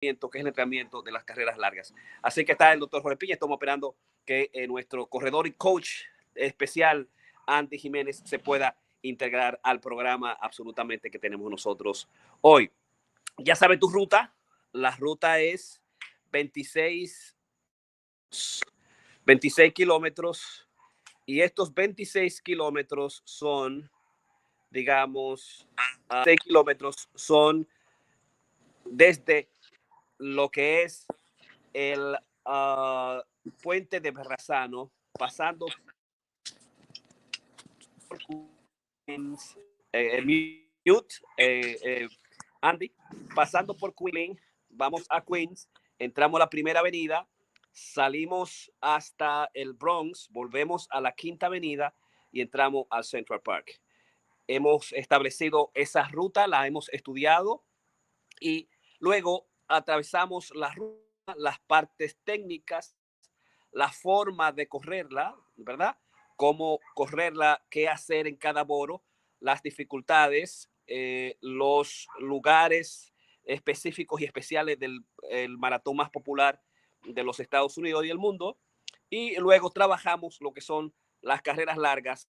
que es el entrenamiento de las carreras largas. Así que está el doctor Jorge Piña, estamos esperando que nuestro corredor y coach especial, Andy Jiménez, se pueda integrar al programa absolutamente que tenemos nosotros hoy. Ya sabes tu ruta, la ruta es 26 kilómetros y estos 26 kilómetros son, digamos, 6 kilómetros son desde lo que es el puente de Berrazano, pasando por Queens, Andy, pasando por Queens, vamos a Queens, entramos a la primera avenida, salimos hasta el Bronx, volvemos a la quinta avenida y entramos al Central Park. Hemos establecido esa ruta, la hemos estudiado y luego atravesamos la ruta, las partes técnicas, la forma de correrla, ¿verdad? Cómo correrla, qué hacer en cada boro, las dificultades, los lugares específicos y especiales del maratón más popular de los Estados Unidos y el mundo. Y luego trabajamos lo que son las carreras largas,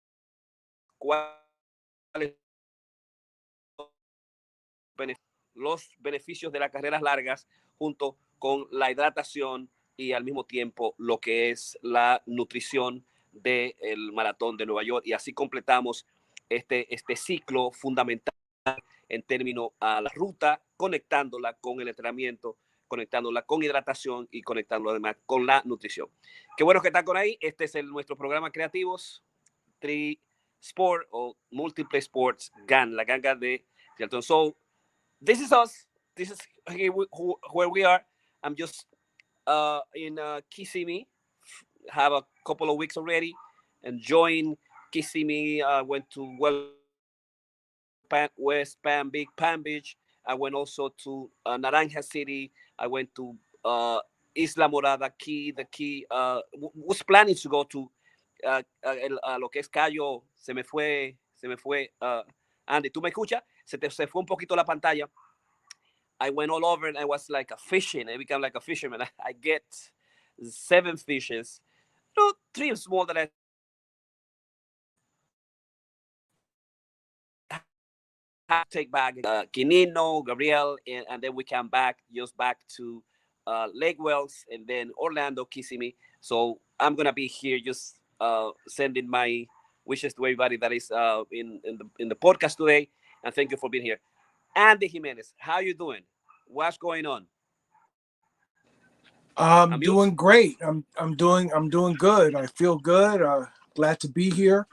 cuáles los beneficios de las carreras largas junto con la hidratación y al mismo tiempo lo que es la nutrición del Maratón de Nueva York. Y así completamos este ciclo fundamental en términos a la ruta, conectándola con el entrenamiento, conectándola con hidratación y conectándola además con la nutrición. Qué bueno que están con ahí. Este es nuestro programa Creativos Tri-Sport o Multiple Sports GAN, la ganga de Courtland. So this is us. This is where we are. I'm just in Kissimmee. Have a couple of weeks already. Enjoying Kissimmee. Went to West Palm Beach. I went also to Naranja City. I went to Isla Morada, the Key. Was planning to go to lo que es Cayo. Se me fue. Andy, ¿tú me escuchas? Se fue un poquito la pantalla. I went all over and I was like a fishing. I became like a fisherman. I get 7 fishes. No, 3 small that I take back. Quinino, Gabriel, and then we come back to Lake Wells and then Orlando, Kissimmee. So I'm gonna be here just sending my wishes to everybody that is in the podcast today, and thank you for being here. Andy Jimenez, how you doing? What's going on? I'm doing great. I'm doing good. I feel good. Glad to be here,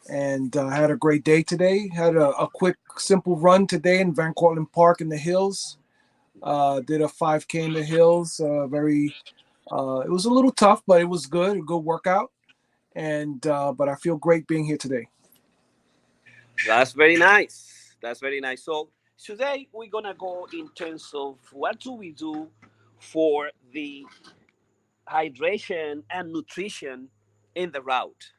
and had a great day today. Had a quick, simple run today in Van Cortlandt Park in the hills. Did a 5K in the hills. It was a little tough, but it was good. A good workout, and but I feel great being here today. That's very nice. That's very nice. So today we're gonna go in terms of what do we do for the hydration and nutrition in the route.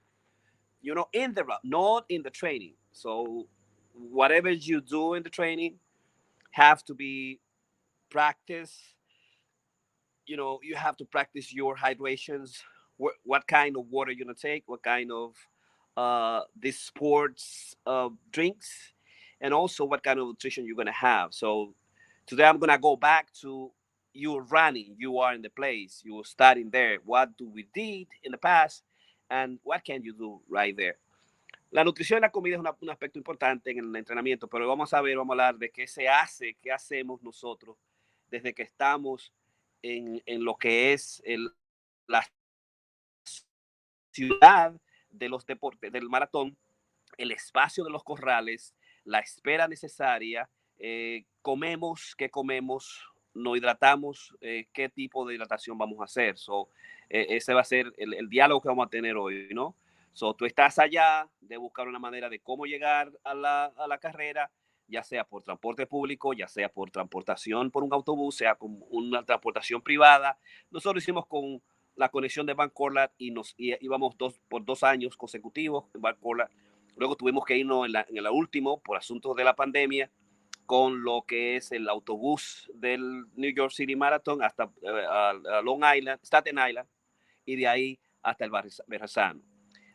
You know, in the route, not in the training. So whatever you do in the training have to be practice. You know, you have to practice your hydrations. What kind of water you're gonna take? What kind of these sports drinks, and also what kind of nutrition you're gonna have. So today I'm gonna go back to you running. You are in the place. You were starting there. What do we did in the past, and what can you do right there? La nutrición y la comida es un aspecto importante en el entrenamiento, pero vamos a hablar de qué se hace, qué hacemos nosotros desde que estamos en lo que es la ciudad de los deportes, del maratón, el espacio de los corrales, la espera necesaria, comemos, qué comemos, nos hidratamos, qué tipo de hidratación vamos a hacer. So, ese va a ser el diálogo que vamos a tener hoy, ¿no? So, tú estás allá de buscar una manera de cómo llegar a la carrera, ya sea por transporte público, ya sea por transportación por un autobús, sea con una transportación privada. Nosotros hicimos con la conexión de Van Courtland y íbamos por 2 años consecutivos en Van Courtland. Luego tuvimos que irnos en el último por asuntos de la pandemia con lo que es el autobús del New York City Marathon hasta Long Island, Staten Island, y de ahí hasta el Berrazano.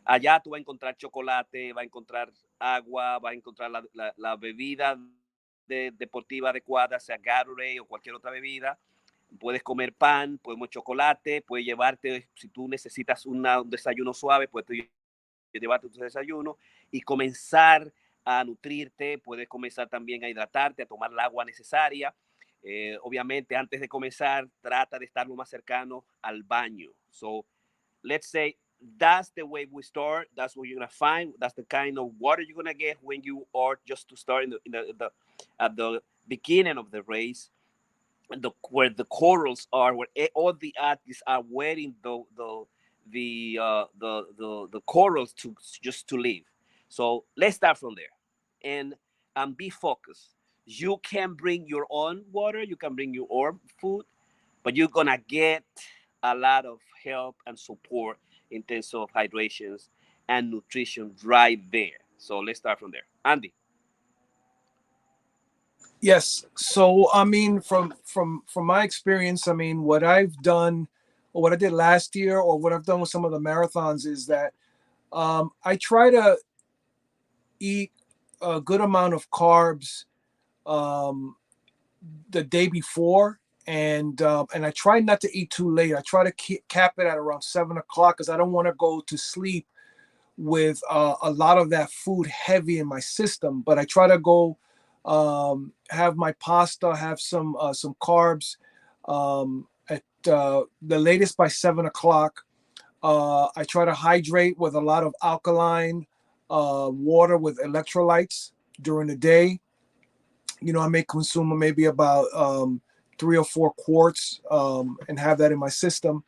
Allá tú vas a encontrar chocolate, vas a encontrar agua, vas a encontrar la bebida deportiva adecuada, sea Gatorade o cualquier otra bebida. Puedes comer pan, podemos chocolate, puedes llevarte, si tú necesitas un desayuno suave, puedes llevarte tu desayuno y comenzar a nutrirte, puedes comenzar también a hidratarte, a tomar el agua necesaria. Obviamente, antes de comenzar, trata de estar lo más cercano al baño. So, let's say that's the way we start. That's what you're gonna find. That's the kind of water you're gonna get when you are just to start at the beginning of the race. Where the corals are, where all the athletes are waiting the corals to just to leave. So let's start from there, and be focused. You can bring your own water, you can bring your own food, but you're gonna get a lot of help and support in terms of hydrations and nutrition right there. So let's start from there. Andy. Yes. So I mean, from my experience, I mean, what I've done, or what I did last year, or what I've done with some of the marathons, is that I try to eat a good amount of carbs um, the day before, and I try not to eat too late. I try to cap it at around 7 o'clock because I don't want to go to sleep with a lot of that food heavy in my system. But I try to go have my pasta, have some carbs at the latest by 7 o'clock. I try to hydrate with a lot of alkaline water with electrolytes during the day. You know, I may consume maybe about 3 or 4 quarts and have that in my system.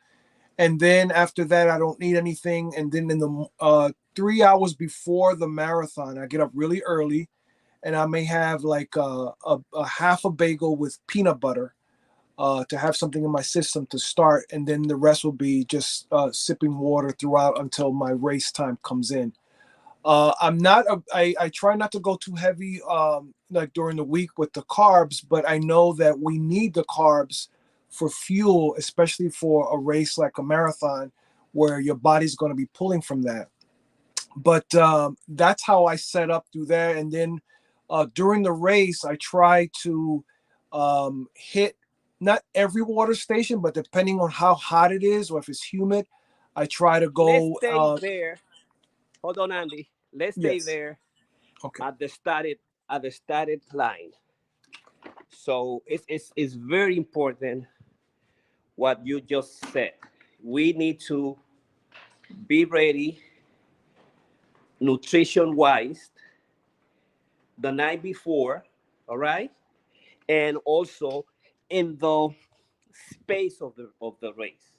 And then after that, I don't need anything. And then in the 3 hours before the marathon, I get up really early, and I may have like a half a bagel with peanut butter to have something in my system to start. And then the rest will be just sipping water throughout until my race time comes in. I try not to go too heavy like during the week with the carbs, but I know that we need the carbs for fuel, especially for a race like a marathon where your body's going to be pulling from that. But that's how I set up through that. And then during the race, I try to hit not every water station, but depending on how hot it is or if it's humid, I try to Let's go. stay there. Hold on, Andy. Let's stay Yes. there Okay. at the started line. So it's very important what you just said. We need to be ready nutrition wise the night before, all right? And also in the space of the race.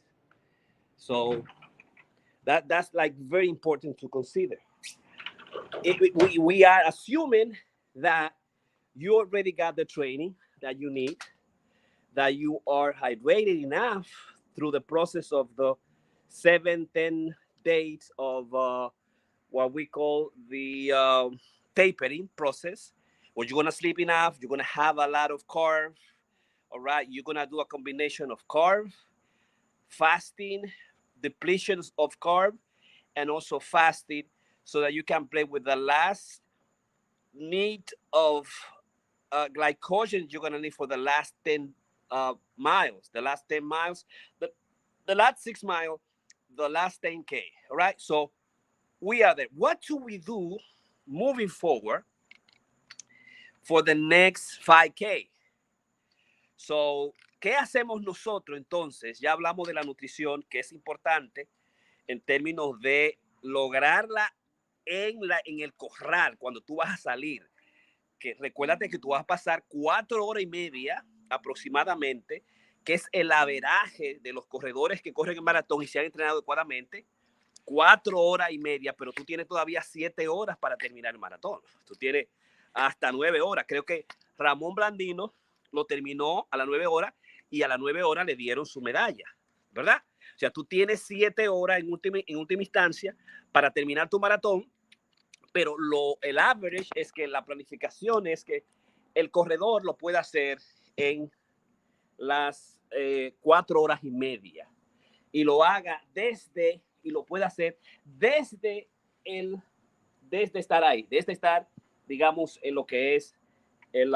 So that's like very important to consider. We are assuming that you already got the training that you need, that you are hydrated enough through the process of the 7-10 days of what we call the tapering process, where you're gonna sleep enough, you're gonna have a lot of carbs, all right? You're gonna do a combination of carb, fasting, depletions of carb, and also fasting, so that you can play with the last need of glycogen you're gonna need for the last 10 miles, the last 6 miles, the last 10K. All right, so we are there. What do we do moving forward for the next 5K? So, ¿qué hacemos nosotros entonces? Ya hablamos de la nutrición, que es importante en términos de lograrla en el corral cuando tú vas a salir. Que recuérdate que tú vas a pasar 4 horas y media aproximadamente, que es el averaje de los corredores que corren el maratón y se han entrenado adecuadamente. 4 horas y media, pero tú tienes todavía 7 horas para terminar el maratón. Tú tienes hasta 9 horas. Creo que Ramón Blandino lo terminó a las 9 horas y a las 9 horas le dieron su medalla, ¿verdad? O sea, tú tienes 7 horas en última instancia para terminar tu maratón, pero el average es que la planificación es que el corredor lo puede hacer en las 4 horas y media y lo haga y lo puede hacer desde estar ahí, desde estar, digamos, en lo que es el,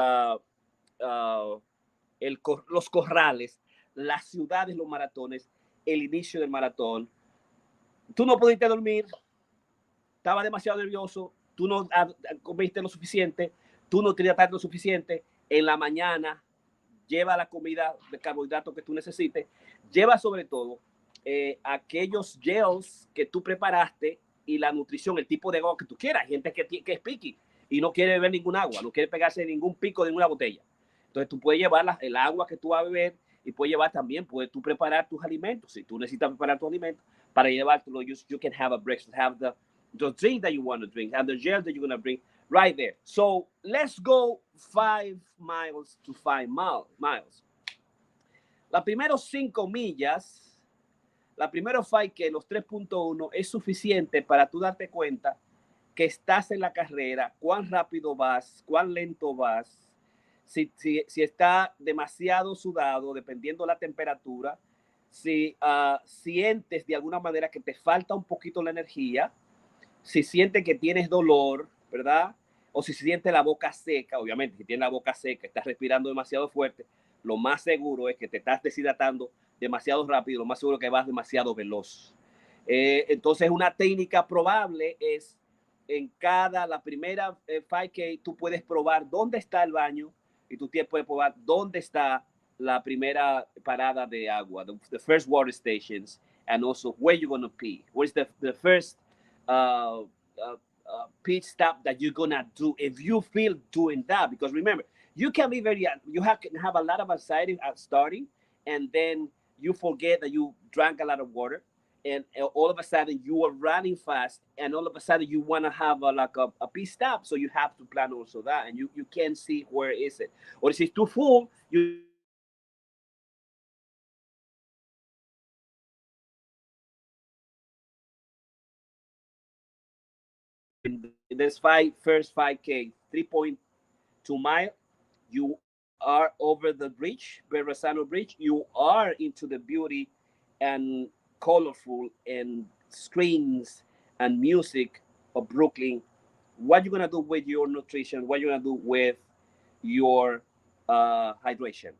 los corrales, las ciudades, los maratones, el inicio del maratón. Tú no pudiste dormir, estaba demasiado nervioso, tú no comiste lo suficiente, tú no hidrataste lo suficiente. En la mañana, lleva la comida de carbohidratos que tú necesites, lleva sobre todo aquellos gels que tú preparaste y la nutrición, el tipo de agua que tú quieras. Hay gente que es picky y no quiere beber ningún agua, no quiere pegarse ningún pico de ninguna botella. Entonces tú puedes llevar el agua que tú vas a beber y puedes llevar también, puedes tú preparar tus alimentos. Si tú necesitas preparar tus alimentos para llevártelo, you can have a breakfast, have the drink that you want to drink, have the gel that you're going to bring right there. So let's go 5 miles to 5 miles. Las primeros 5 millas, la primera 5K, los 3.1, es suficiente para tú darte cuenta que estás en la carrera, cuán rápido vas, cuán lento vas, si está demasiado sudado, dependiendo de la temperatura, si sientes de alguna manera que te falta un poquito la energía, si sientes que tienes dolor, ¿verdad? O si sientes la boca seca, obviamente, si tienes la boca seca, estás respirando demasiado fuerte, lo más seguro es que te estás deshidratando demasiado rápido, lo más seguro es que vas demasiado veloz. Entonces, una técnica probable es la primera 5K, tú puedes probar dónde está el baño y tú puedes probar dónde está la primera parada de agua, the first water stations, and also where you're going to pee. Where's the first pit stop that you're gonna do if you feel doing that? Because remember, you can be you can have a lot of anxiety at starting, and then you forget that you drank a lot of water, and all of a sudden you are running fast, and all of a sudden you want to have a pit stop, so you have to plan also that, and you can't see where is it, or if it's too full, you in this first 5K, 3.2 mile, you are over the bridge, Verrazano Bridge. You are into the beauty and colorful and screens and music of Brooklyn. What you gonna do with your nutrition? What you gonna do with your hydration?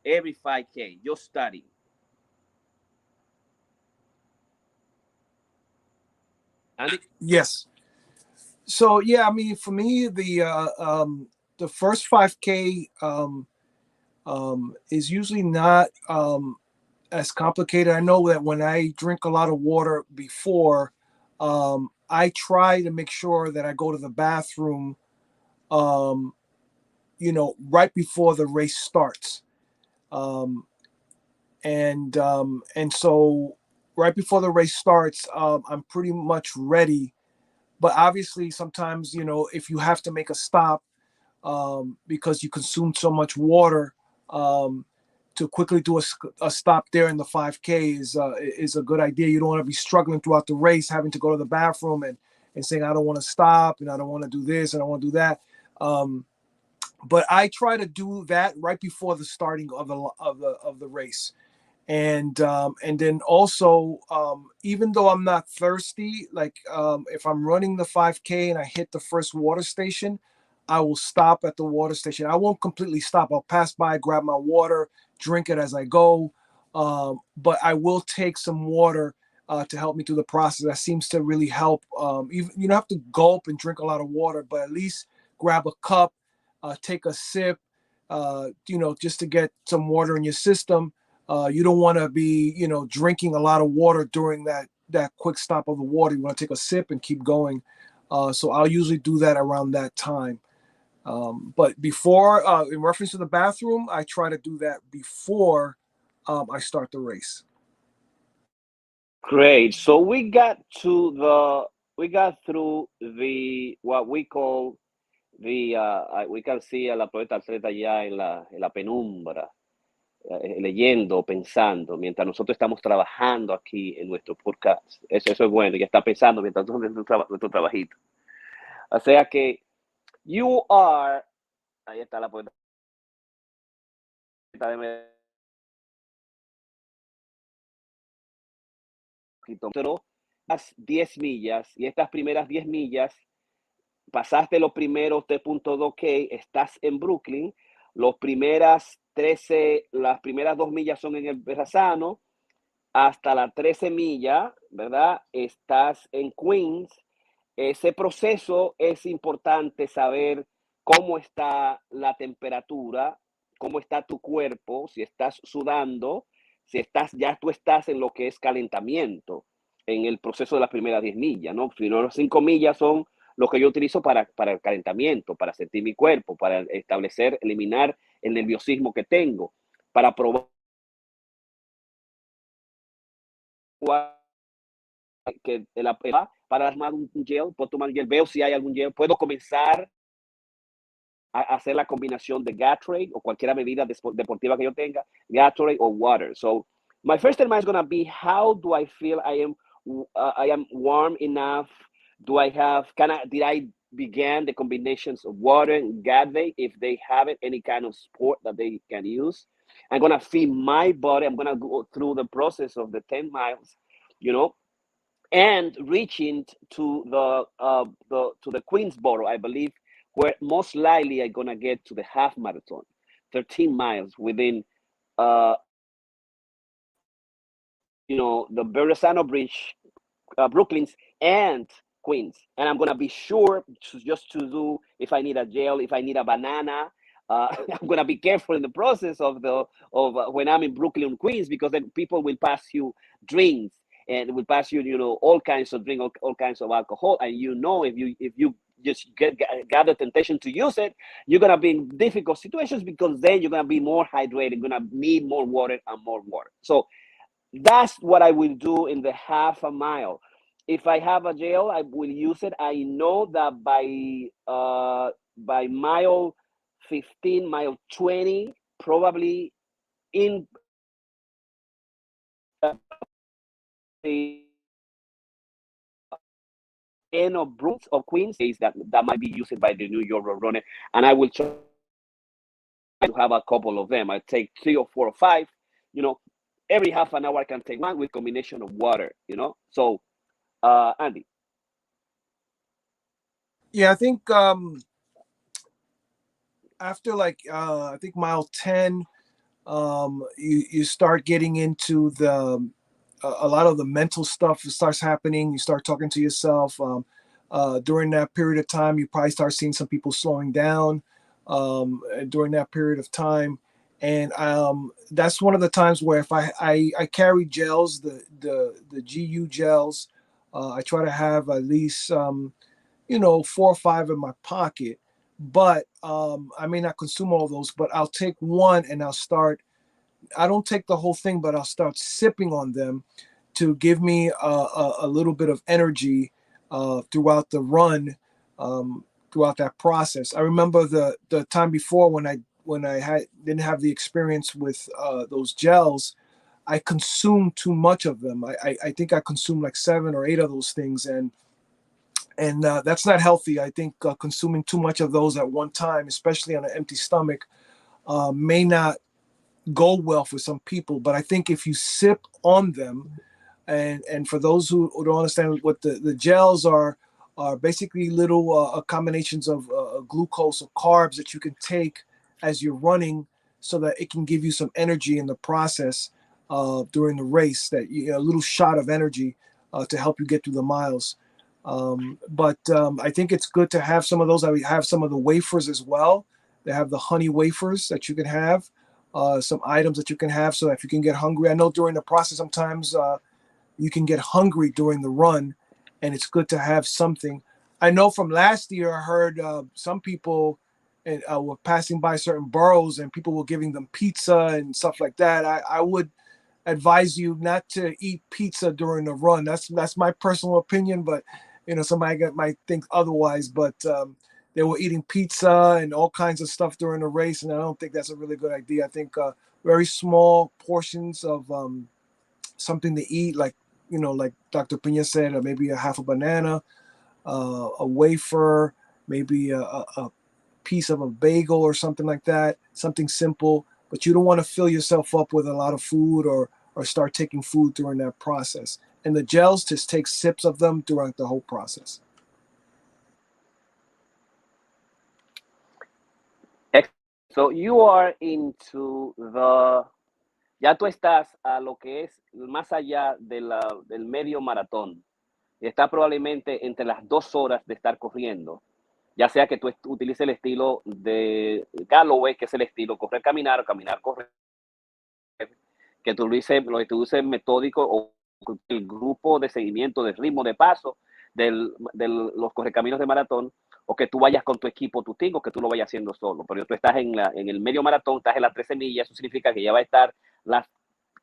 Every 5K, you're studying. Andy? Yes. So yeah, I mean, for me, the first 5K is usually not as complicated. I know that when I drink a lot of water before, I try to make sure that I go to the bathroom, right before the race starts. And so right before the race starts, I'm pretty much ready. But obviously, sometimes, if you have to make a stop because you consume so much water, to quickly do a stop there in the 5K is a good idea. You don't want to be struggling throughout the race, having to go to the bathroom and saying, I don't want to stop and I don't want to do this and I don't want to do that. But I try to do that right before the starting of the race. And then also, even though I'm not thirsty, like if I'm running the 5K and I hit the first water station, I will stop at the water station. I won't completely stop. I'll pass by, grab my water, drink it as I go. But I will take some water to help me through the process. That seems to really help. Even, you don't have to gulp and drink a lot of water, but at least grab a cup, take a sip, just to get some water in your system. You don't want to be, drinking a lot of water during that quick stop of the water. You want to take a sip and keep going. So I'll usually do that around that time. But before, in reference to the bathroom, I try to do that before I start the race. Great. So we got through what we call we can see a la poeta atleta ya en la penumbra, leyendo, pensando, mientras nosotros estamos trabajando aquí en nuestro podcast. Eso es bueno, ya está pensando mientras nosotros nuestro trabajito. O sea que you are Ahí está la puerta de pero las 10 millas y estas primeras 10 millas pasaste los primeros 3.2K, estás en Brooklyn, las primeras 2 millas son en el Verrazano, hasta la 13 millas, ¿verdad? Estás en Queens. Ese proceso es importante saber cómo está la temperatura, cómo está tu cuerpo, si estás sudando, si tú estás en lo que es calentamiento, en el proceso de las primeras 10 millas, ¿no? Si no, las 5 millas son lo que yo utilizo para el calentamiento, para sentir mi cuerpo, para eliminar el nerviosismo que tengo, para probar que para tomar un gel, puedo tomar un gel, veo si hay algún gel, puedo comenzar a hacer la combinación de Gatorade o cualquier bebida deportiva que yo tenga, Gatorade or water. So my first time is going to be, how do I feel I am warm enough? Did I begin the combinations of water and Gatorade if they haven't any kind of sport that they can use? I'm going to feed my body. I'm going to go through the process of the 10 miles, and reaching to the Queensboro, I believe, where most likely I'm gonna get to the half marathon, 13 miles within, the Verrazano Bridge, Brooklyn's and Queens, and I'm gonna be sure to do, if I need a gel, if I need a banana. I'm gonna be careful in the process of when I'm in Brooklyn, Queens, because then people will pass you drinks and will pass you, all kinds of drink, all kinds of alcohol, and if you just got the temptation to use it, you're gonna be in difficult situations, because then you're gonna be more hydrated, gonna need more water and more water. So that's what I will do in the half a mile. If I have a gel, I will use it. I know that by mile 15, mile 20, probably in the end of Bronx or Queens, is that might be used by the New York Roadrunner, and I will try to have a couple of them. I take 3 or 4 or 5. Every half an hour I can take one with combination of water. So, Andy. Yeah, I think after I think mile 10, you start getting into a lot of the mental stuff starts happening. You start talking to yourself. During that period of time, you probably start seeing some people slowing down during that period of time. And that's one of the times where if I carry gels, the GU gels, I try to have at least 4 or 5 in my pocket. But I may not consume all of those, but I'll take one and I don't take the whole thing, but I'll start sipping on them to give me a little bit of energy throughout the run, throughout that process. I remember the time before when I didn't have the experience with those gels, I consumed too much of them. I think I consumed like 7 or 8 of those things, and that's not healthy. I think consuming too much of those at one time, especially on an empty stomach, may not go well for some people. But I think if you sip on them, and for those who don't understand what the gels are basically little combinations of glucose or carbs that you can take as you're running, so that it can give you some energy in the process during the race, a little shot of energy to help you get through the miles. But I think it's good to have some of those. I have some of the wafers as well. They have the honey wafers that you can have, some items that you can have, so that if you can get hungry. I know during the process sometimes you can get hungry during the run, and it's good to have something. I know from last year, I heard some people were passing by certain boroughs, and people were giving them pizza and stuff like that. I would advise you not to eat pizza during the run. That's my personal opinion, but somebody might think otherwise. But they were eating pizza and all kinds of stuff during the race, and I don't think that's a really good idea. I think very small portions of something to eat, like Dr. Piña said, maybe a half a banana, a wafer, maybe a piece of a bagel or something like that, something simple, but you don't want to fill yourself up with a lot of food or start taking food during that process. And the gels, just take sips of them throughout the whole process. So you are into the, ya tú estás a lo que es más allá del medio maratón. Y está probablemente entre las 2 horas de estar corriendo. Ya sea que tú utilices el estilo de Galloway, que es el estilo correr, caminar, o caminar, correr, que tú lo utilices metódico o el grupo de seguimiento del ritmo de paso de los correcaminos de maratón, o que tú vayas con tu equipo, tu team, o que tú lo vayas haciendo solo. Pero tú estás en el medio maratón, estás en las 13 millas, eso significa que ya va a estar las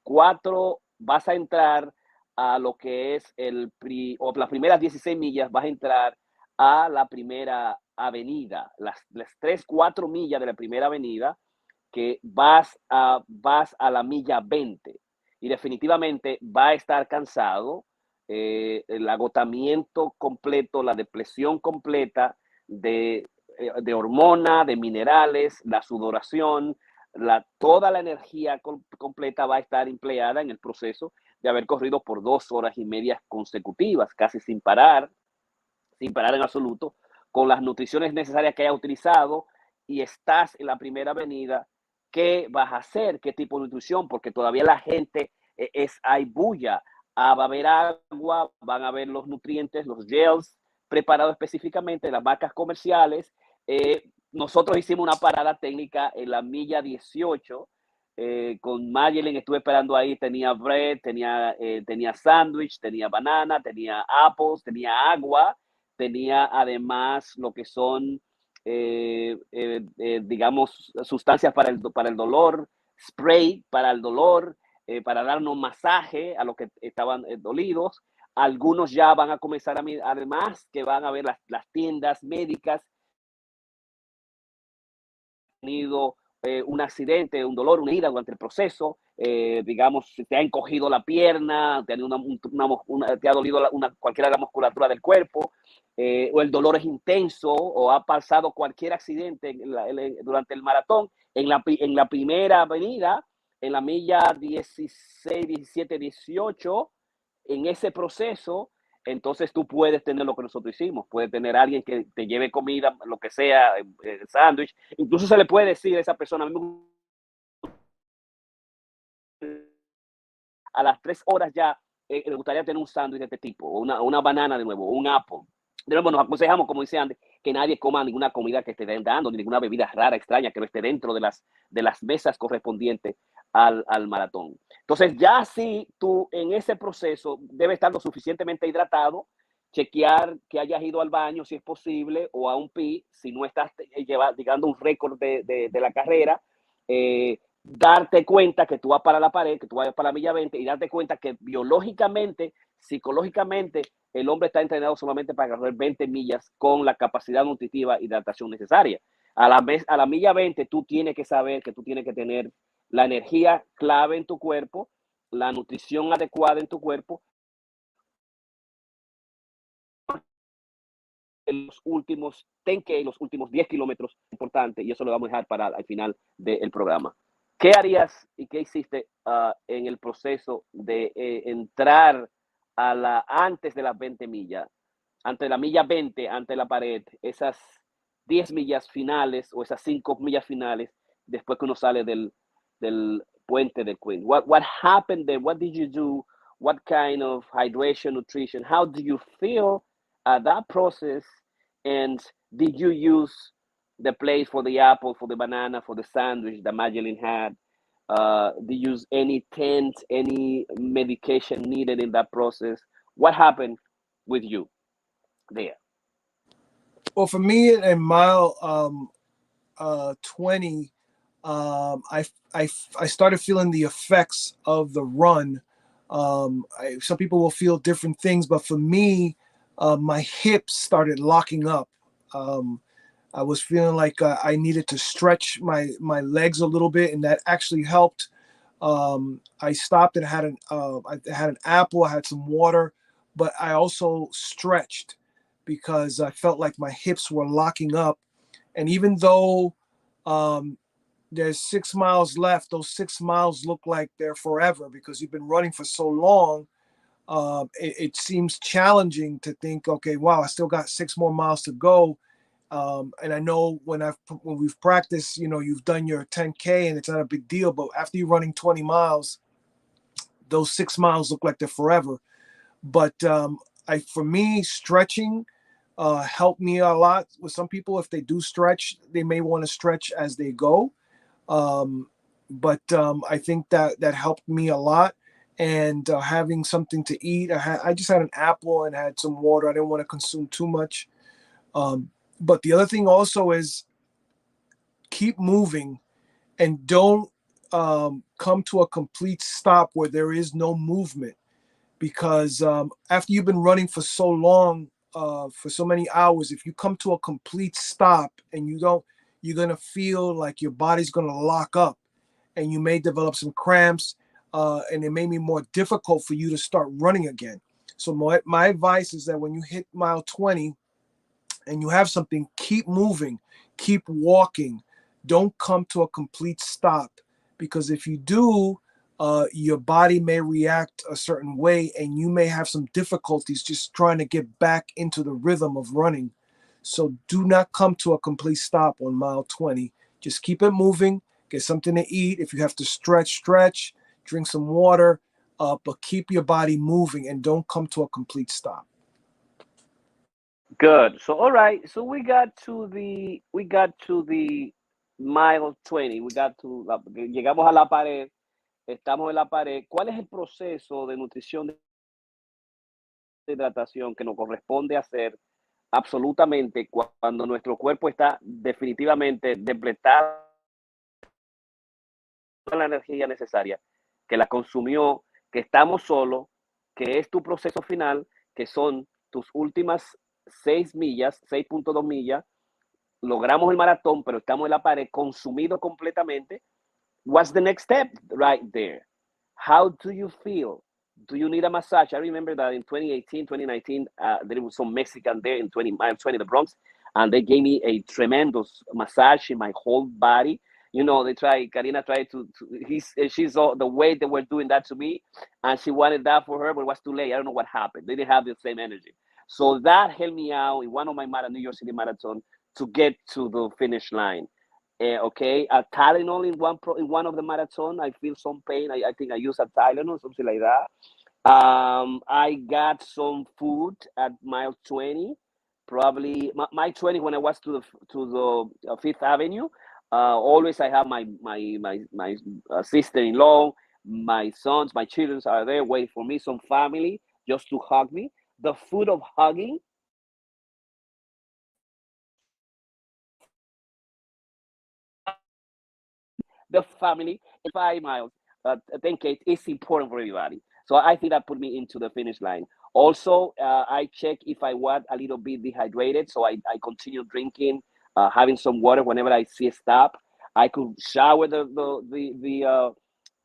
4, vas a entrar a lo que es o las primeras 16 millas, vas a entrar a la primera avenida, las 3, 4 millas de la primera avenida, que vas a la milla 20 y definitivamente va a estar cansado, el agotamiento completo, la depresión completa de hormona, de minerales, la sudoración, toda la energía completa va a estar empleada en el proceso de haber corrido por 2 horas y media consecutivas, casi sin parar en absoluto, con las nutriciones necesarias que hayas utilizado, y estás en la primera avenida. ¿Qué vas a hacer? ¿Qué tipo de nutrición? Porque todavía la gente hay bulla. Va a haber agua, van a haber los nutrientes, los gels preparados específicamente de las marcas comerciales. Nosotros hicimos una parada técnica en la milla 18 con Mayelin, estuve esperando ahí, tenía bread, tenía sándwich, tenía banana, tenía apples, tenía agua, tenía además lo que son, digamos, sustancias para el dolor, spray para el dolor, para darnos masaje a los que estaban dolidos. Algunos ya van a comenzar además que van a ver las tiendas médicas. Tenido un accidente, un dolor, una herida durante el proceso, digamos, si te ha encogido la pierna, te ha dolido cualquiera de la musculatura del cuerpo, o el dolor es intenso, o ha pasado cualquier accidente durante el maratón, en la primera avenida, en la milla 16, 17, 18, en ese proceso, entonces tú puedes tener lo que nosotros hicimos, puedes tener a alguien que te lleve comida, lo que sea, sándwich, incluso se le puede decir a esa persona, a las 3 horas ya le gustaría tener un sándwich de este tipo, o una banana de nuevo, un apple. De nuevo, nos aconsejamos, como dice Andy, que nadie coma ninguna comida que esté dando, ni ninguna bebida rara, extraña, que no esté dentro de las mesas correspondientes al maratón. Entonces, ya si tú en ese proceso debes estar lo suficientemente hidratado, chequear que hayas ido al baño si es posible, o a un PI, si no estás llegando a un récord de la carrera, darte cuenta que tú vas para la pared, que tú vas para la milla 20, y darte cuenta que biológicamente, psicológicamente, el hombre está entrenado solamente para correr 20 millas con la capacidad nutritiva y hidratación necesaria. A la milla 20 tú tienes que saber que tú tienes que tener la energía clave en tu cuerpo, la nutrición adecuada en tu cuerpo, en los últimos 10K, los últimos 10 kilómetros, importante, y eso lo vamos a dejar para al final del programa. ¿Qué harías y qué hiciste en el proceso de entrar antes de las 20 millas, ante la milla 20, ante la pared, esas 10 millas finales o esas 5 millas finales, después que uno sale del puente de Queen? What happened there? What did you do? What kind of hydration, nutrition? How do you feel that process? And did you use the place for the apple, for the banana, for the sandwich that Magdalene had? Did you use any tent, any medication needed in that process? What happened with you there? Well, for me, in mile 20, I started feeling the effects of the run. Some people will feel different things, but for me, my hips started locking up. I was feeling like I needed to stretch my legs a little bit, and that actually helped. I stopped and I had an apple, I had some water, but I also stretched because I felt like my hips were locking up, And even though there's 6 miles left, those 6 miles look like they're forever because you've been running for so long. It seems challenging to think, okay, wow, I still got 6 more miles to go. And I know when we've practiced, you know, you've done your 10K and it's not a big deal, but after you're running 20 miles, those 6 miles look like they're forever. But for me, stretching helped me a lot. With some people, if they do stretch, they may want to stretch as they go. But I think that helped me a lot. And having something to eat, I just had an apple and had some water. I didn't want to consume too much. But the other thing also is keep moving and don't come to a complete stop where there is no movement. Because after you've been running for so long, for so many hours, if you come to a complete stop and you don't, you're going to feel like your body's going to lock up and you may develop some cramps and it may be more difficult for you to start running again. So my advice is that when you hit mile 20 and you have something, keep moving, keep walking. Don't come to a complete stop, because if you do, your body may react a certain way and you may have some difficulties just trying to get back into the rhythm of running. So do not come to a complete stop on mile 20. Just keep it moving, get something to eat. If you have to stretch, drink some water, but keep your body moving and don't come to a complete stop. Good. So all right. So we got to the mile 20. Llegamos a la pared. Estamos en la pared. ¿Cuál es el proceso de nutrición de hidratación que nos corresponde hacer absolutamente cuando nuestro cuerpo está definitivamente depletado de la energía necesaria, que la consumió, que estamos solos, que es tu proceso final, que son tus últimas 6 millas, 6.2 millas, logramos el maratón, pero estamos en la pared, consumido completamente? What's the next step right there? How do you feel? Do you need a massage? I remember that in 2018, 2019, there was some Mexican there in 20 miles 20, the Bronx, and they gave me a tremendous massage in my whole body. You know, Karina tried she's all, the way they were doing that to me, and she wanted that for her, but it was too late. I don't know what happened. They didn't have the same energy. So that helped me out in one of my New York City marathon to get to the finish line. Okay, Tylenol in one of the marathon. I feel some pain. I think I use a Tylenol, something like that. I got some food at mile 20, probably my 20 when I was to the Fifth Avenue. Always I have my sister-in-law, my sons, my children are there waiting for me. Some family just to hug me. The food of hugging the family 5 miles, 10K is important for everybody. So I think that put me into the finish line. Also, I check if I was a little bit dehydrated, so I continue drinking, having some water whenever I see a stop. I could shower the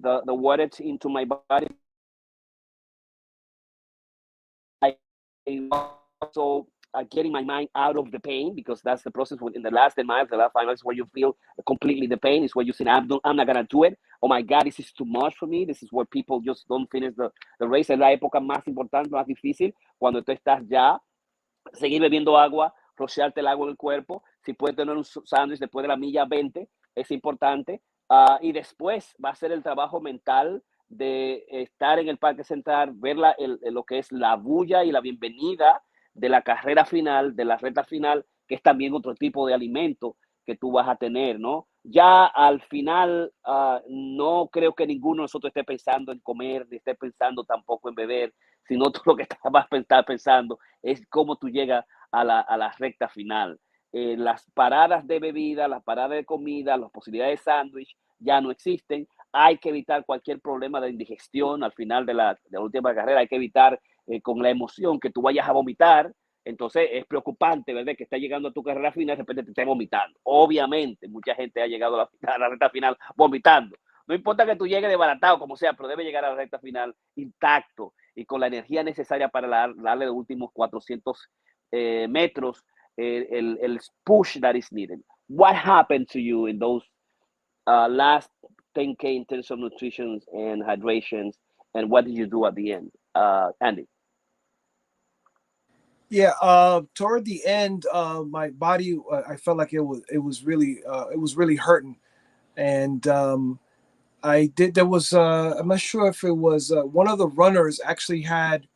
water into my body. I also getting my mind out of the pain, because that's the process in the last 10 miles, the last 5 miles, where you feel completely the pain. Is where you say, I'm not going to do it. Oh my God, this is too much for me. This is where people just don't finish the race. Es la época más importante, más difícil, cuando tú estás ya, seguir bebiendo agua, rociarte el agua en el cuerpo. Si puedes tener un sándwich después de la milla 20, es importante. Y después va a ser el trabajo mental de estar en el Parque Central, ver lo que es la bulla y la bienvenida de la carrera final, de la recta final, que es también otro tipo de alimento que tú vas a tener, ¿no? Ya al final, no creo que ninguno de nosotros esté pensando en comer, ni esté pensando tampoco en beber, sino todo lo que vas a estar pensando es cómo tú llegas a la recta final. Las paradas de bebida, las paradas de comida, las posibilidades de sándwich ya no existen. Hay que evitar cualquier problema de indigestión al final de la última carrera. Hay que evitar con la emoción que tú vayas a vomitar. Entonces es preocupante, ¿verdad? Que está llegando a tu carrera final y de repente te estés vomitando. Obviamente, mucha gente ha llegado a la recta final vomitando. No importa que tú llegues desbaratado, como sea, pero debe llegar a la recta final intacto y con la energía necesaria para darle los últimos 400 metros, el push that is needed. what happened to you in those last 10K in terms of nutrition and hydrations, and what did you do at the end, Andy? Yeah, toward the end, my body, I felt like it was really hurting, and I did. There was I'm not sure if it was one of the runners actually had.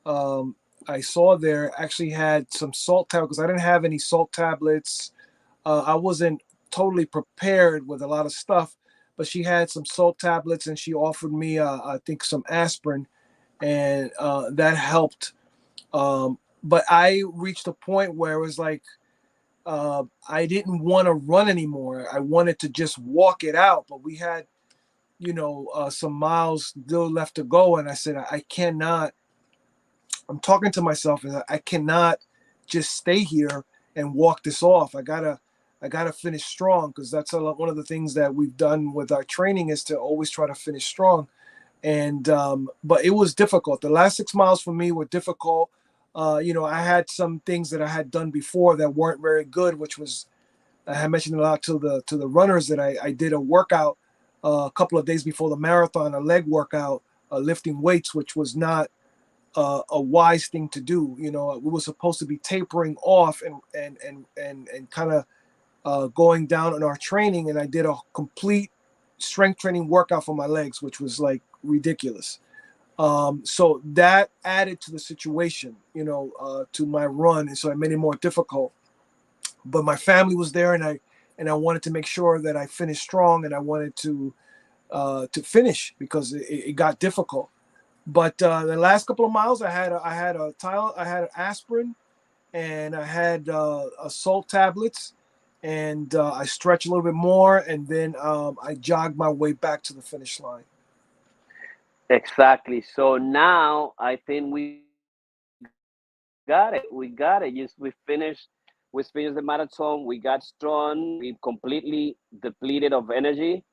Um, I saw there actually had some salt tablets because I didn't have any salt tablets. I wasn't totally prepared with a lot of stuff, but she had some salt tablets and she offered me, I think, some aspirin, and that helped. But I reached a point where it was like I didn't want to run anymore. I wanted to just walk it out, but we had, some miles still left to go, and I said I cannot. I'm talking to myself, and I cannot just stay here and walk this off. I gotta finish strong because that's one of the things that we've done with our training is to always try to finish strong. And but it was difficult. The last 6 miles for me were difficult. I had some things that I had done before that weren't very good, which was I had mentioned a lot to the runners that I did a workout a couple of days before the marathon, a leg workout, lifting weights, which was not a wise thing to do. We were supposed to be tapering off and kind of going down on our training, and I did a complete strength training workout for my legs, which was like ridiculous. So that added to the situation, to my run, and so it made it more difficult. But my family was there, and I wanted to make sure that I finished strong, and I wanted to finish because it got difficult. But the last couple of miles, I had an aspirin, and I had salt tablets, and I stretched a little bit more, and then I jogged my way back to the finish line. Exactly. So now I think we got it. We got it. Just we finished the marathon. We got strong. We completely depleted of energy,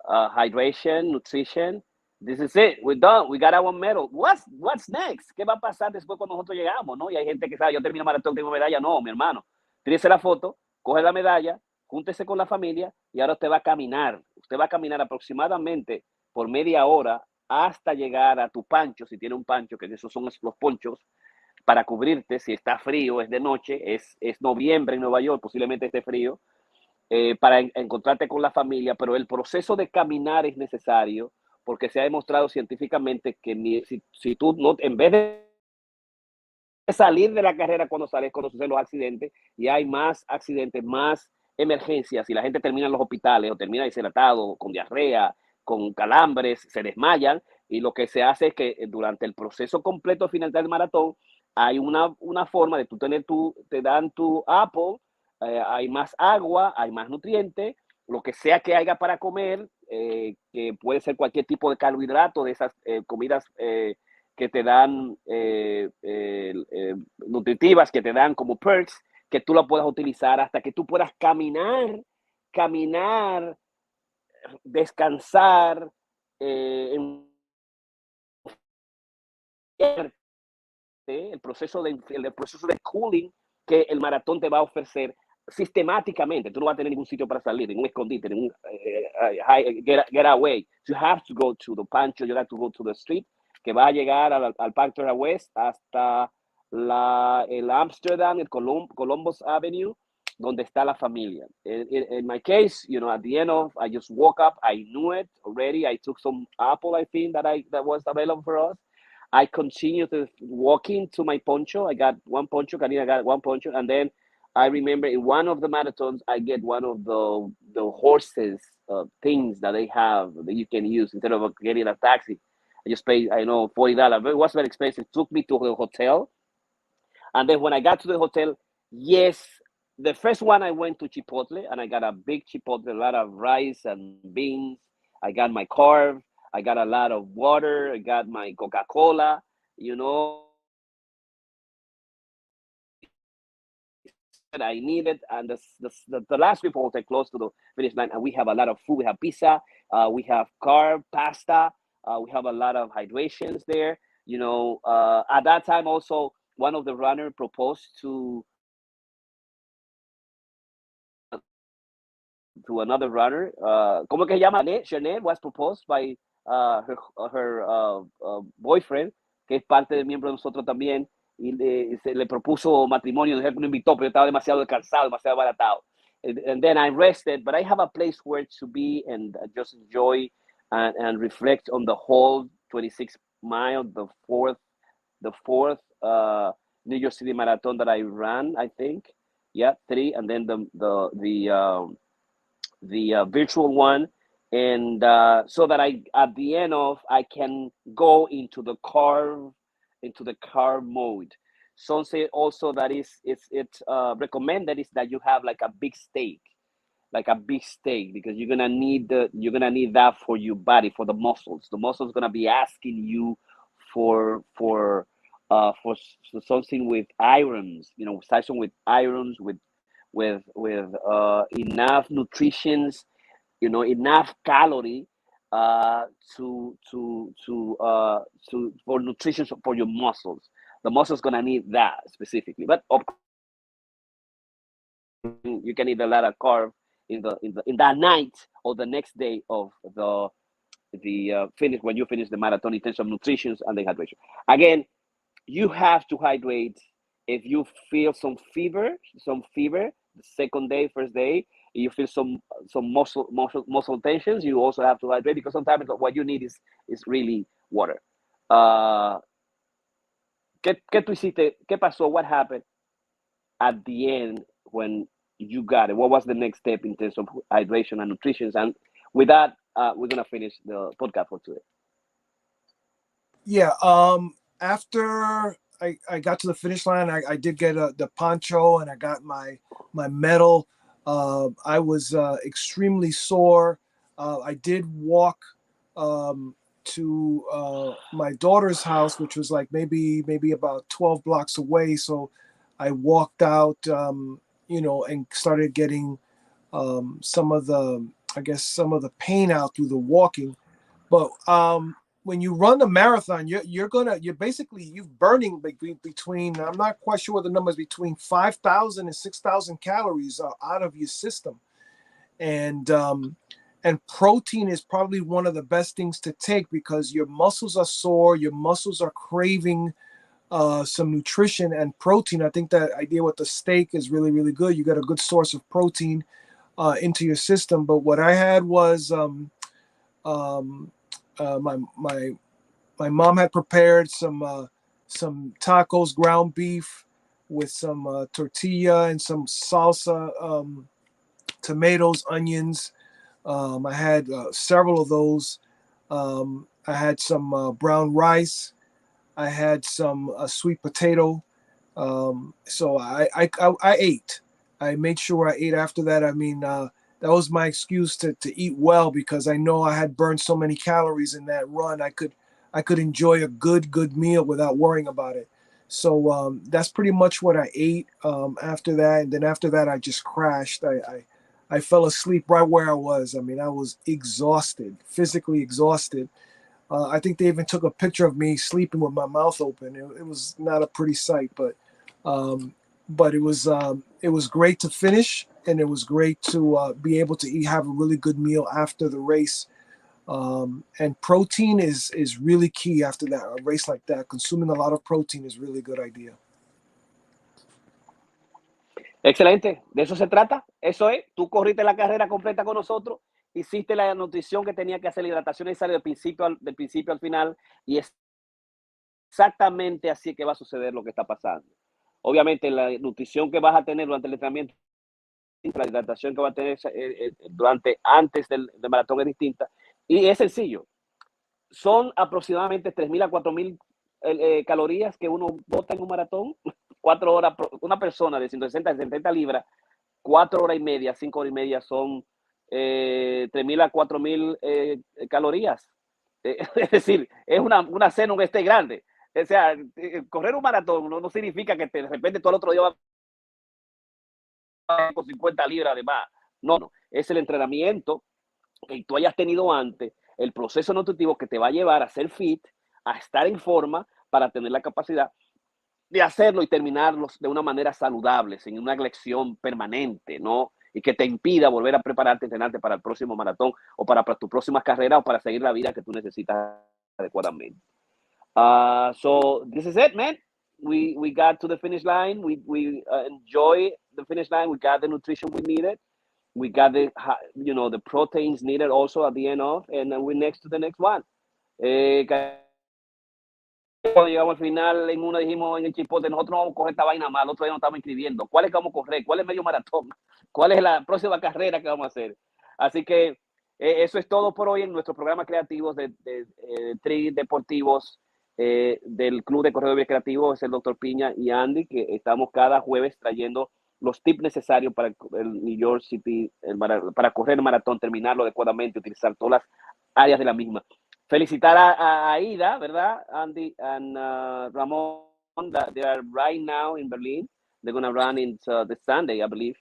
hydration, nutrition. This is it. We're done. We got our medal. What's next? ¿Qué va a pasar después cuando nosotros llegamos, no? Y hay gente que sabe, yo termino maratón, tengo medalla. No, mi hermano. Tírese la foto, coge la medalla, júntese con la familia y ahora usted va a caminar. Usted va a caminar aproximadamente por media hora hasta llegar a tu pancho, si tiene un pancho, que esos son los ponchos, para cubrirte. Si está frío, es de noche, es noviembre en Nueva York, posiblemente esté frío, para encontrarte con la familia, pero el proceso de caminar es necesario porque se ha demostrado científicamente que si tú no, en vez de salir de la carrera cuando suceden los accidentes, y hay más accidentes, más emergencias, y la gente termina en los hospitales o termina deshidratado, con diarrea, con calambres, se desmayan, y lo que se hace es que durante el proceso completo final del maratón hay una forma de tú te dan tu Apple, hay más agua, hay más nutrientes, lo que sea que haya para comer, que puede ser cualquier tipo de carbohidrato, de esas comidas que te dan nutritivas, que te dan como perks, que tú la puedas utilizar hasta que tú puedas caminar, descansar, el proceso de cooling que el maratón te va a ofrecer sistemáticamente. Tú no vas a tener ningún sitio para salir, ningún escondite, ningún get away. You have to go to the pancho, you have to go to the street, que va a llegar al Parque West hasta el Amsterdam, el Columbus Avenue, donde está la familia. In my case, at the end of, I just woke up, I knew it already. I took some apple, I think, that was available for us. I continued to walking to my poncho. I got one poncho, Karina got one poncho, and then I remember in one of the marathons, I get one of the horses things that they have that you can use instead of getting a taxi. I just paid, I know, $40. But it was very expensive. It took me to the hotel, and then when I got to the hotel, yes, the first one I went to Chipotle, and I got a big Chipotle, a lot of rice and beans. I got my carb. I got a lot of water. I got my Coca Cola. That I needed, and the last group hotel close to the finish line, and we have a lot of food. We have pizza, we have carb, pasta, we have a lot of hydrations there. At that time also, one of the runner proposed to to another runner. ¿Cómo que se llama? Chanel was proposed by her boyfriend, que es parte del miembro de nosotros también, y se le propuso matrimonio. Él me invitó, pero yo estaba demasiado cansado, demasiado baratado. And then I rested, but I have a place where to be and just enjoy and reflect on the whole 26 mile, the fourth New York City Marathon that I ran, I think. Yeah, 3, and then the virtual one, and so that at the end of I can go into the carb mode. Some say also that it's recommended is that you have like a big steak, because you're gonna need that for your body, for the muscles. The muscles gonna be asking you for something with irons, something with irons, with enough nutritions, enough calorie for nutrition for your muscles. The muscles gonna need that specifically, but of course, you can eat a lot of carb in that night or the next day of the finish, when you finish the marathon, in terms of nutrition and the hydration. Again, you have to hydrate. If you feel some fever, the second day, first day, you feel some muscle tensions, you also have to hydrate, because sometimes what you need is really water. ¿Qué tú hiciste? ¿Qué pasó? What happened at the end when you got it? What was the next step in terms of hydration and nutrition? And with that, we're gonna finish the podcast for today. Yeah. After I got to the finish line, I did get the poncho, and I got my medal. I was extremely sore. I did walk to my daughter's house, which was like maybe about 12 blocks away. So I walked out, and started getting some of the pain out through the walking. But when you run the marathon, you're burning between, I'm not quite sure what the numbers, between 5,000 and 6,000 calories out of your system. And protein is probably one of the best things to take, because your muscles are sore, your muscles are craving some nutrition and protein. I think that idea with the steak is really, really good. You got a good source of protein into your system. But what I had was my mom had prepared some tacos, ground beef with some tortilla and some salsa, tomatoes, onions. I had several of those. I had some brown rice. I had some sweet potato. So I ate. I made sure I ate after that. I mean, that was my excuse to eat well, because I know I had burned so many calories in that run. I could enjoy a good meal without worrying about it. So that's pretty much what I ate after that. And then after that, I just crashed. I fell asleep right where I was. I mean, I was exhausted, physically exhausted. I think they even took a picture of me sleeping with my mouth open. It was not a pretty sight, but it was great to finish, and it was great to be able to have a really good meal after the race. And protein is really key after that, a race like that. Consuming a lot of protein is really a good idea. Excelente, de eso se trata. Eso es, tú corriste la carrera completa con nosotros, hiciste la nutrición que tenía que hacer, la hidratación necesaria del principio al final, y es exactamente así que va a suceder lo que está pasando. Obviamente la nutrición que vas a tener durante el entrenamiento, la hidratación que va a tener antes del maratón es distinta, y es sencillo. Son aproximadamente 3,000 a 4,000 calorías que uno bota en un maratón. 4 horas, una persona de 160 a 70 libras, 4 horas y media, 5 horas y media son 3,000 a 4,000 calorías. Es decir, es una cena, un esté grande. O sea, correr un maratón no significa que de repente todo el otro día va con 50 libras de más. No, es el entrenamiento que tú hayas tenido antes, el proceso nutritivo que te va a llevar a ser fit, a estar en forma para tener la capacidad de hacerlo y terminarlos de una manera saludable, sin una lección permanente, ¿no? y que te impida volver a prepararte, entrenarte para el próximo maratón o para tu próxima carrera o para seguir la vida que tú necesitas adecuadamente. So this is it, man. We got to the finish line. We enjoy the finish line. We got the nutrition we needed. We got the the proteins needed also at the end of, and we're next to the next one. Cuando llegamos al final, en uno dijimos en el chipote, nosotros no vamos a correr esta vaina más, el otro día nos estamos inscribiendo. ¿Cuál es que vamos a correr? ¿Cuál es medio maratón? ¿Cuál es la próxima carrera que vamos a hacer? Así que eso es todo por hoy en nuestro programa creativos de Tri-Deportivos del Club de Corredores Creativos. Es el Dr. Piña y Andy, que estamos cada jueves trayendo los tips necesarios para el New York City, para correr el maratón, terminarlo adecuadamente, utilizar todas las áreas de la misma. Felicitar a Aida, ¿verdad? Andy and Ramon, that they are right now in Berlin. They're going to run into the Sunday, I believe,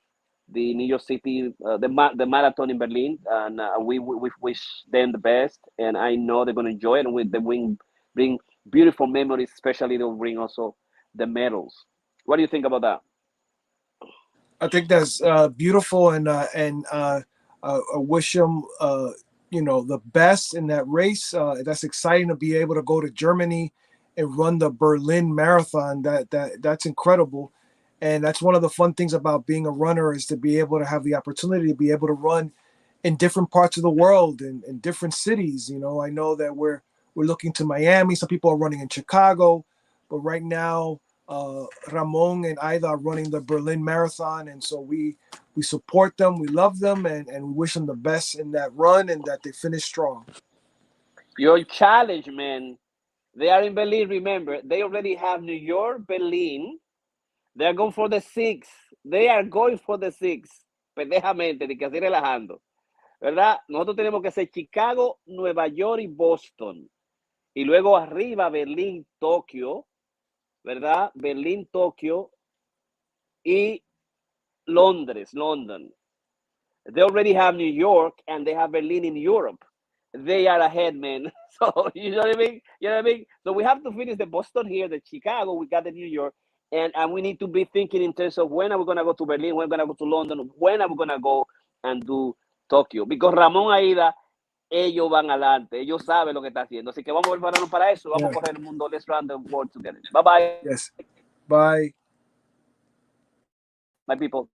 the New York City, the marathon in Berlin. And we wish them the best. And I know they're going to enjoy it. And they bring beautiful memories, especially they'll bring also the medals. What do you think about that? I think that's beautiful, and I wish them the best in that race. That's exciting to be able to go to Germany and run the Berlin Marathon. That's incredible, and that's one of the fun things about being a runner, is to be able to have the opportunity to be able to run in different parts of the world and in different cities. I know that we're looking to Miami. Some people are running in Chicago, but right now Ramon and Aida are running the Berlin Marathon, and so we support them, we love them, and we wish them the best in that run and that they finish strong. Your challenge, man. They are in Berlin, remember. They already have New York, Berlin. They are going for the 6. They are going for the 6. Pendejamente, de que así relajando. ¿Verdad? Nosotros tenemos que hacer Chicago, Nueva York y Boston. Y luego arriba Berlín, Tokio. ¿Verdad? Berlín, Tokio y Londres, London. They already have New York and they have Berlin in Europe. They are ahead, man. So you know what I mean? You know what I mean? So we have to finish the Boston here, the Chicago, we got the New York, and we need to be thinking in terms of when are we gonna go to Berlin, when are we gonna go to London, when are we gonna go and do Tokyo? Because Ramón Aida, ellos van adelante, ellos saben lo que está haciendo. Así que vamos a prepararnos para eso, vamos a correr el mundo. Let's run the world together. Bye bye. Yes. Bye. My people.